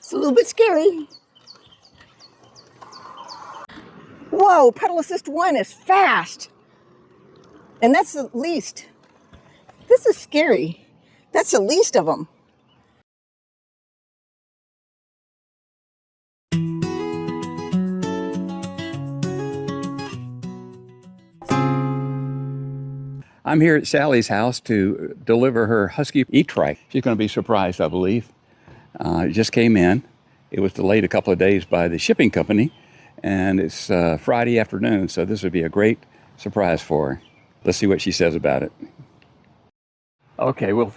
It's a little bit scary. Whoa, pedal assist 1 is fast. And that's the least. This is scary. That's the least of them. I'm here at Sally's house to deliver her Husky E-Trike. She's going to be surprised, I believe. It just came in. It was delayed a couple of days by the shipping company, and it's Friday afternoon, so this would be a great surprise for her. Let's see what she says about it. Okay, we'll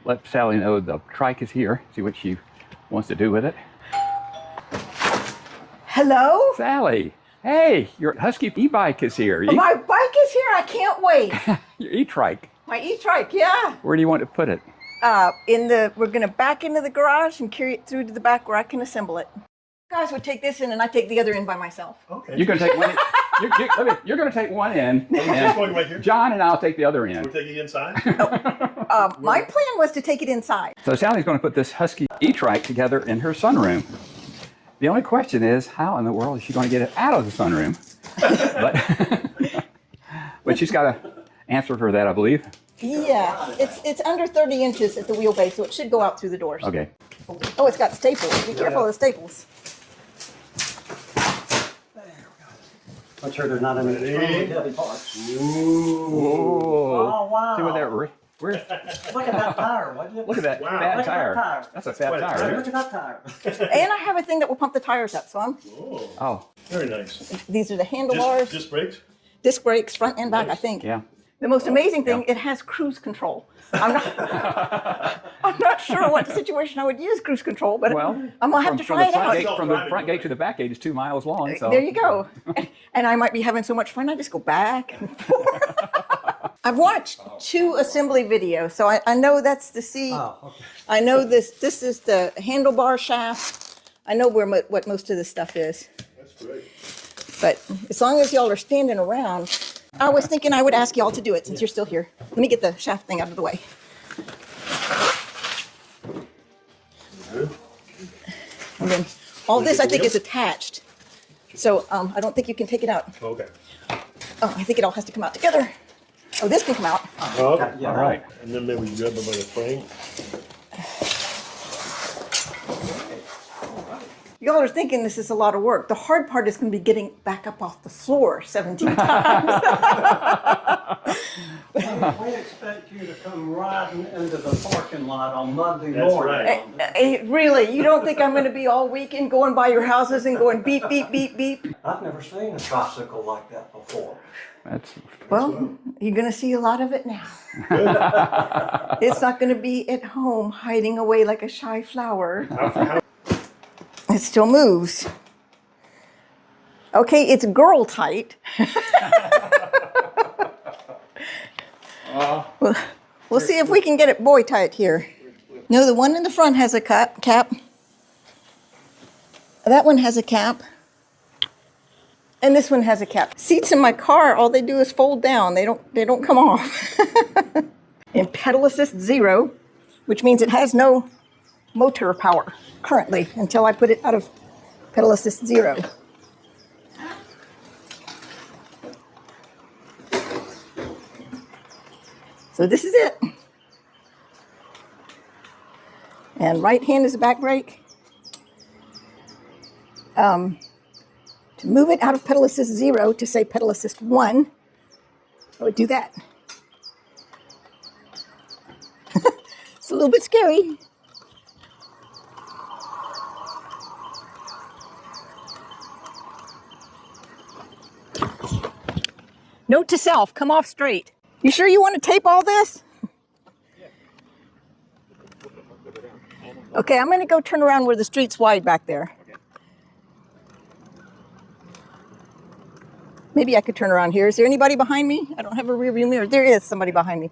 let Sally know the trike is here, see what she wants to do with it. Hello? Sally, hey, your Husky e-bike is here. My bike is here. I can't wait. Your E-Trike. My E-Trike, yeah. Where do you want to put it? We're gonna back into the garage and carry it through to the back where I can assemble it. You guys would take this in and I take the other in by myself. Okay. You're going to take one in. You're going to take one in. Just going right here? John and I'll take the other in. We're taking it inside? My plan was to take it inside. So Sally's going to put this Husky E-Trike together in her sunroom. The only question is, how in the world is she going to get it out of the sunroom? But she's got an answer for that, I believe. Yeah, it's under 30 inches at the wheelbase, so it should go out through the doors. Okay. Oh, it's got staples. Be careful of the staples. I'm sure there's not any heavy parts. Whoa. wow. See what that, where's, Look at that tire, would you? look at that Wow. fat Look at tire. that tire. That's a fat Quite a tire. tire. Look at that tire. And I have a thing that will pump the tires up, so Oh, Oh, very nice. these are the handlebars, Disc brakes? disc brakes, front and back, I think. yeah. The most amazing thing, it has cruise control. I'm not sure what situation I would use cruise control, but Well, I'm gonna have to try it out. From the front gate to the back gate is 2 miles long. So. There you go. And I might be having so much fun, I just go back and forth. I've watched 2 assembly videos, so I know that's the seat. Oh, okay. I know this is the handlebar shaft. I know what most of this stuff is. That's great. But as long as y'all are standing around, I was thinking I would ask y'all to do it since you're still here. Let me get the shaft thing out of the way. And then all this I think is attached. So I don't think you can take it out. Okay. Oh, I think it all has to come out together. Oh, this can come out. Okay. Yeah, All right. And then maybe grab it by the frame. Y'all are thinking this is a lot of work. The hard part is going to be getting back up off the floor 17 times. We expect you to come riding into the parking lot on Monday That's morning. right. Really, you don't think I'm going to be all weekend going by your houses and going beep, beep, beep, beep? I've never seen a tricycle like that before. That's, Well, you're going to see a lot of it now. It's not going to be at home hiding away like a shy flower. It still moves. Okay, it's girl tight. We'll see if we can get it boy tight here. No, the one in the front has a cap. That one has a cap. And this one has a cap. Seats in my car, all they do is fold down. They don't come off. And pedal assist 0, which means it has no motor power currently until I put it out of pedal assist 0. So this is it. And right hand is the back brake. To move it out of pedal assist 0 to say pedal assist 1, I would do that. It's a little bit scary. Note to self, come off straight. You sure you want to tape all this? Okay, I'm going to go turn around where the street's wide back there. Maybe I could turn around here. Is there anybody behind me? I don't have a rear view mirror. There is somebody behind me.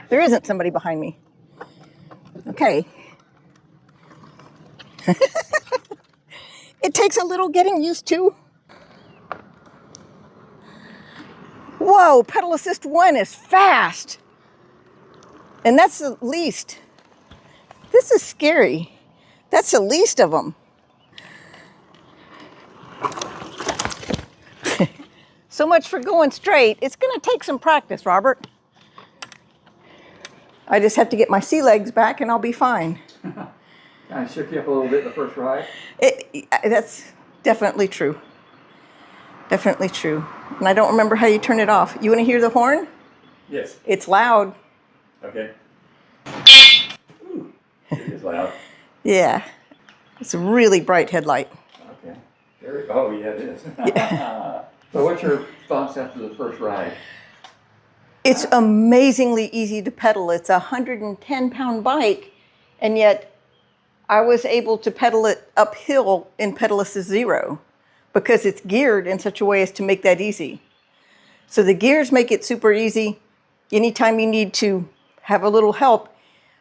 There isn't somebody behind me. Okay. It takes a little getting used to. Whoa, pedal assist 1 is fast. And that's the least. This is scary. That's the least of them. So much for going straight. It's going to take some practice, Robert. I just have to get my sea legs back and I'll be fine. Kind of shook you up a little bit the first ride. That's definitely true. Definitely true. And I don't remember how you turn it off. You want to hear the horn? Yes. It's loud. Okay. Ooh, it is loud. Yeah. It's a really bright headlight. Okay. Oh, yeah, it is. Yeah. So what's your thoughts after the first ride? It's amazingly easy to pedal. It's a 110-pound bike, and yet I was able to pedal it uphill in pedal assist 0 because it's geared in such a way as to make that easy. So the gears make it super easy. Anytime you need to have a little help,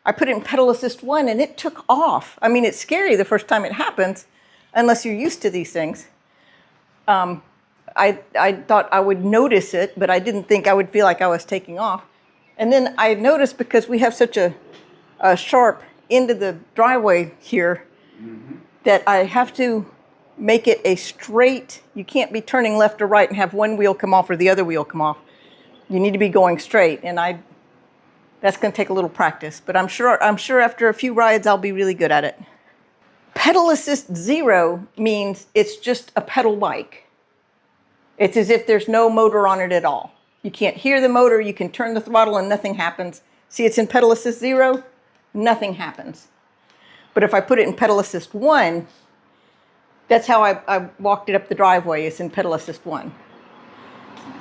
I put it in pedal assist 1 and it took off. I mean, it's scary the first time it happens, unless you're used to these things. I thought I would notice it, but I didn't think I would feel like I was taking off. And then I noticed, because we have such a sharp end of the driveway here, that I have to make it a straight. You can't be turning left or right and have one wheel come off or the other wheel come off. You need to be going straight, and that's going to take a little practice. But I'm sure after a few rides I'll be really good at it. Pedal assist 0 means it's just a pedal bike. It's as if there's no motor on it at all. You can't hear the motor. You can turn the throttle and nothing happens. See, it's in pedal assist 0, nothing happens. But if I put it in pedal assist 1, that's how I walked it up the driveway. It's in pedal assist 1.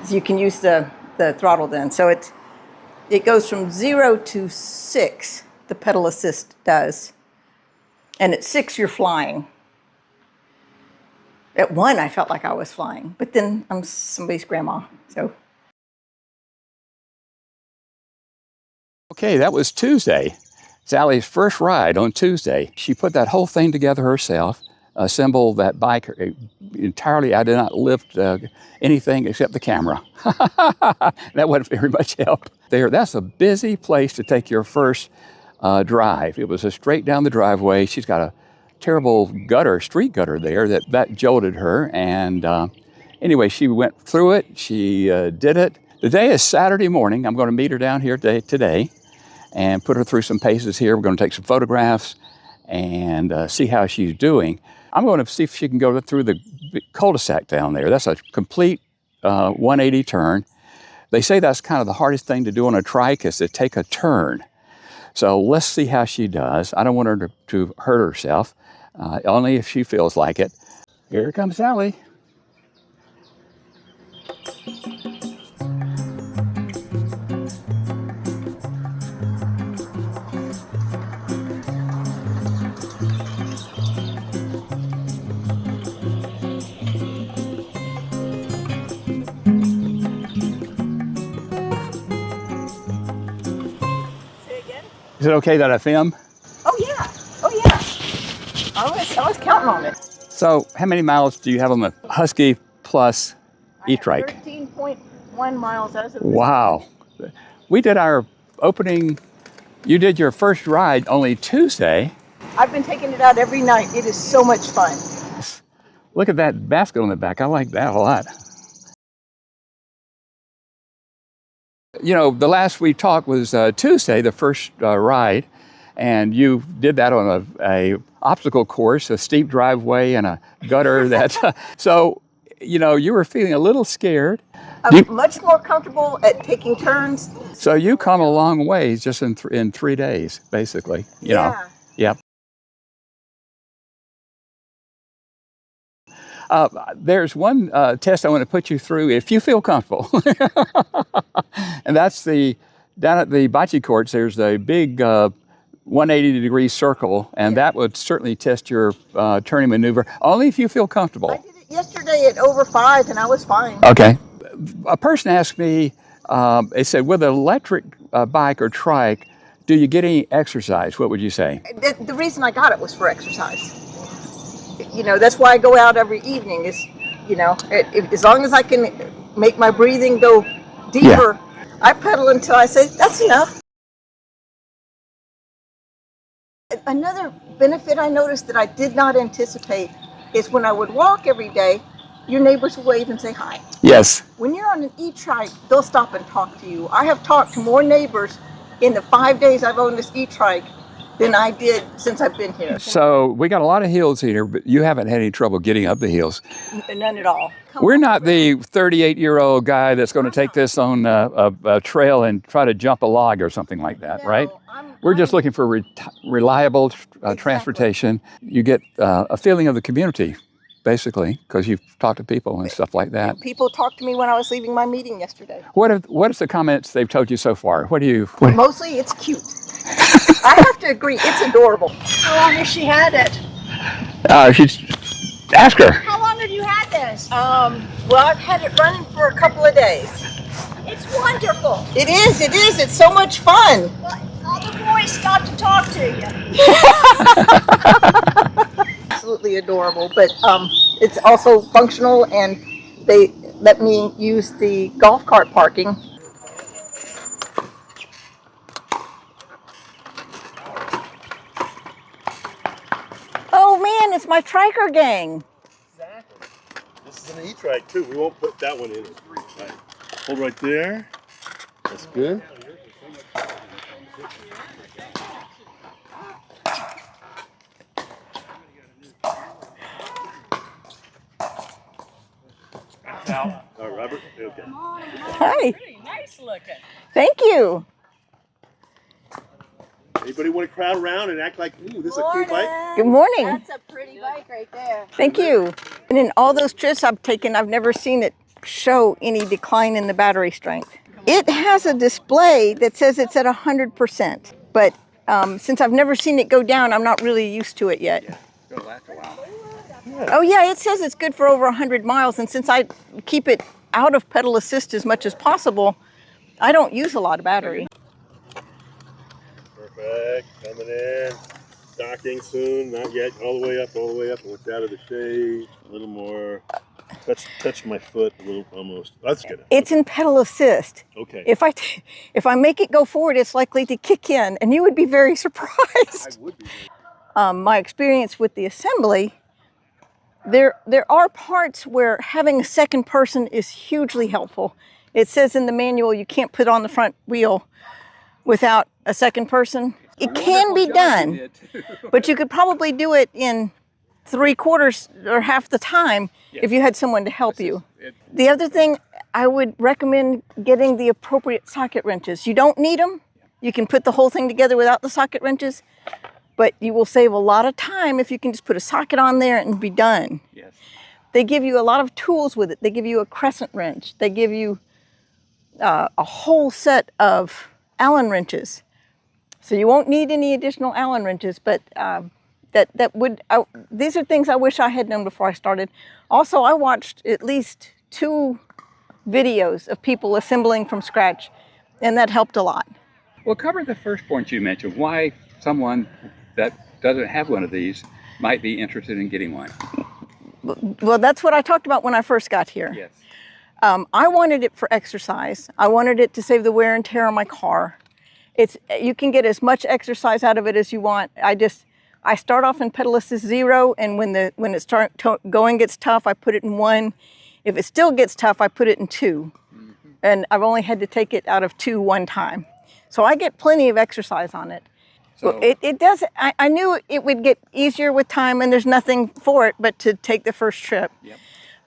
So you can use the throttle then. So it goes from 0 to 6, the pedal assist does. And at 6, you're flying. At 1, I felt like I was flying, but then I'm somebody's grandma, so. Okay, that was Tuesday. Sally's first ride on Tuesday. She put that whole thing together herself, assembled that bike entirely. I did not lift anything except the camera. That wasn't very much help. That's a busy place to take your first drive. It was a straight down the driveway. She's got a terrible street gutter there that jolted her. And anyway, she went through it. She did it. Today is Saturday morning. I'm going to meet her down here today and put her through some paces here. We're going to take some photographs and see how she's doing. I'm going to see if she can go through the cul-de-sac down there. That's a complete 180 turn. They say that's kind of the hardest thing to do on a trike, is to take a turn. So let's see how she does. I don't want her to hurt herself, only if she feels like it. Here comes Sally. Is it okay that I film? Oh yeah, oh yeah. I was counting on it. So how many miles do you have on the Husky Plus E-Trike? 13.1 miles as of this. Wow. We did our opening, you did your first ride only Tuesday. I've been taking it out every night. It is so much fun. Look at that basket on the back. I like that a lot. You know, the last we talked was Tuesday, the first ride, and you did that on a obstacle course, a steep driveway and a gutter. So, you know, you were feeling a little scared. I'm much more comfortable at taking turns. So you come a long ways just in 3 days, basically. You know. Yep. There's one test I want to put you through if you feel comfortable. And that's down at the bocce courts, there's a big 180-degree circle, and that would certainly test your turning maneuver, only if you feel comfortable. I did it yesterday at over 5 and I was fine. Okay. A person asked me, they said, with an electric bike or trike, do you get any exercise? What would you say? The reason I got it was for exercise. You know, that's why I go out every evening is, you know, as long as I can make my breathing go deeper, I pedal until I say, that's enough. another benefit I noticed that I did not anticipate is when I would walk every day, your neighbors would wave and say hi. Yes. When you're on an e-trike, they'll stop and talk to you. I have talked to more neighbors in the 5 days I've owned this e-trike than I did since I've been here. So we got a lot of hills here, but you haven't had any trouble getting up the hills. None at all. We're not the 38-year-old guy that's going to take this on a trail and try to jump a log or something like that, No, right? We're just looking for reliable transportation. You get a feeling of the community, basically, because you've talked to people and stuff like that. People talked to me when I was leaving my meeting yesterday. What is the comments they've told you so far? Mostly it's cute. I have to agree, it's adorable. How long has she had it? Ask her. How long have you had this? Well, I've had it running for a couple of days. It's wonderful. It is, it's so much fun. Well, all the boys got to talk to you. Absolutely adorable, but it's also functional, and they let me use the golf cart parking. Oh man, it's my triker gang. Exactly. This is an E-Trike too. We won't put that one in. Right. Hold right there. That's good. All right, Robert. Okay. Hi. Pretty nice looking. Thank you. Anybody want to crowd around and act like, ooh, this is a cool bike? Good morning. That's a pretty bike right there. Thank you. And in all those trips I've taken, I've never seen it show any decline in the battery strength. It has a display that says it's at 100%, but since I've never seen it go down, I'm not really used to it yet. It'll last a while. Oh yeah, it says it's good for over 100 miles, and since I keep it out of pedal assist as much as possible, I don't use a lot of battery. Perfect. Coming in. Docking soon. Not yet. All the way up. All the way up. And it's out of the shade. A little more. Touch my foot a little almost. That's good. It's in pedal assist. Okay. If I make it go forward, it's likely to kick in, and you would be very surprised. I would be. My experience with the assembly, there are parts where having a second person is hugely helpful. It says in the manual you can't put on the front wheel without a second person. It can be done, but you could probably do it in 3/4 or half the time if you had someone to help you. The other thing, I would recommend getting the appropriate socket wrenches. You don't need them. You can put the whole thing together without the socket wrenches, but you will save a lot of time if you can just put a socket on there and be done. Yes. They give you a lot of tools with it. They give you a crescent wrench. They give you a whole set of Allen wrenches. So you won't need any additional Allen wrenches, but these are things I wish I had known before I started. Also, I watched at least 2 videos of people assembling from scratch, and that helped a lot. Well, cover the first point you mentioned, why someone that doesn't have one of these might be interested in getting one. Well, that's what I talked about when I first got here. Yes. I wanted it for exercise. I wanted it to save the wear and tear on my car. You can get as much exercise out of it as you want. I start off in pedal assist 0, and when going gets tough, I put it in 1. If it still gets tough, I put it in 2. Mm-hmm. And I've only had to take it out of 2 one time. So I get plenty of exercise on it. So it does. I knew it would get easier with time, and there's nothing for it but to take the first trip. Yep.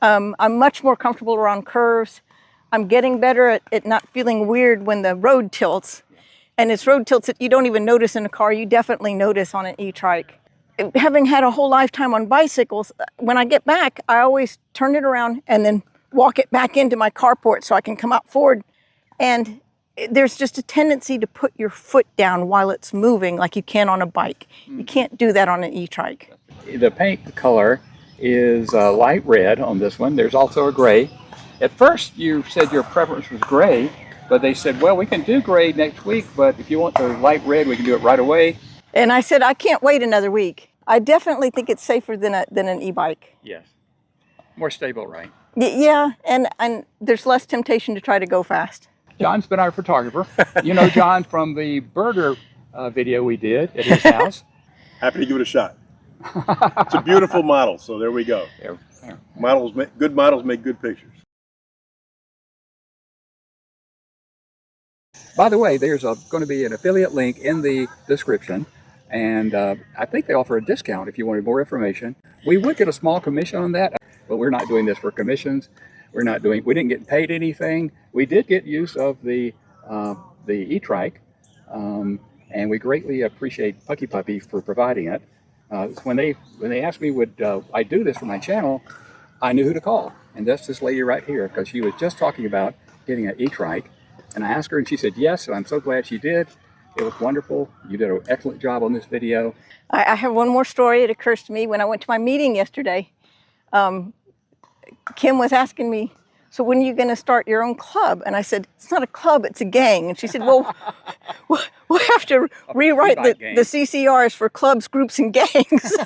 I'm much more comfortable around curves. I'm getting better at not feeling weird when the road tilts. And it's road tilts that you don't even notice in a car, you definitely notice on an e-trike. Having had a whole lifetime on bicycles, when I get back, I always turn it around and then walk it back into my carport so I can come out forward. And there's just a tendency to put your foot down while it's moving like you can on a bike. You can't do that on an e-trike. The paint color is light red on this one. There's also a gray. At first you said your preference was gray, but they said, well, we can do gray next week, but if you want the light red, we can do it right away. And I said, I can't wait another week. I definitely think it's safer than an e-bike. Yes. More stable, right? Yeah, and there's less temptation to try to go fast. John's been our photographer. You know John from the burger video we did at his house. happy to give it a shot. It's a beautiful model, so there we go. There. Good models make good pictures. By the way, there's going to be an affiliate link in the description, and I think they offer a discount if you wanted more information. We would get a small commission on that, but we're not doing this for commissions. We didn't get paid anything. We did get use of the E-Trike, and we greatly appreciate Puckipuppy for providing it. When they asked me would I do this for my channel, I knew who to call, and that's this lady right here, because she was just talking about getting an E-Trike. And I asked her, and she said yes, and I'm so glad she did. It was wonderful. You did an excellent job on this video. I have one more story. It occurs to me when I went to my meeting yesterday. Kim was asking me, so when are you going to start your own club? And I said, it's not a club, it's a gang. And she said, well, we'll have to rewrite the CCRs for clubs, groups, and gangs.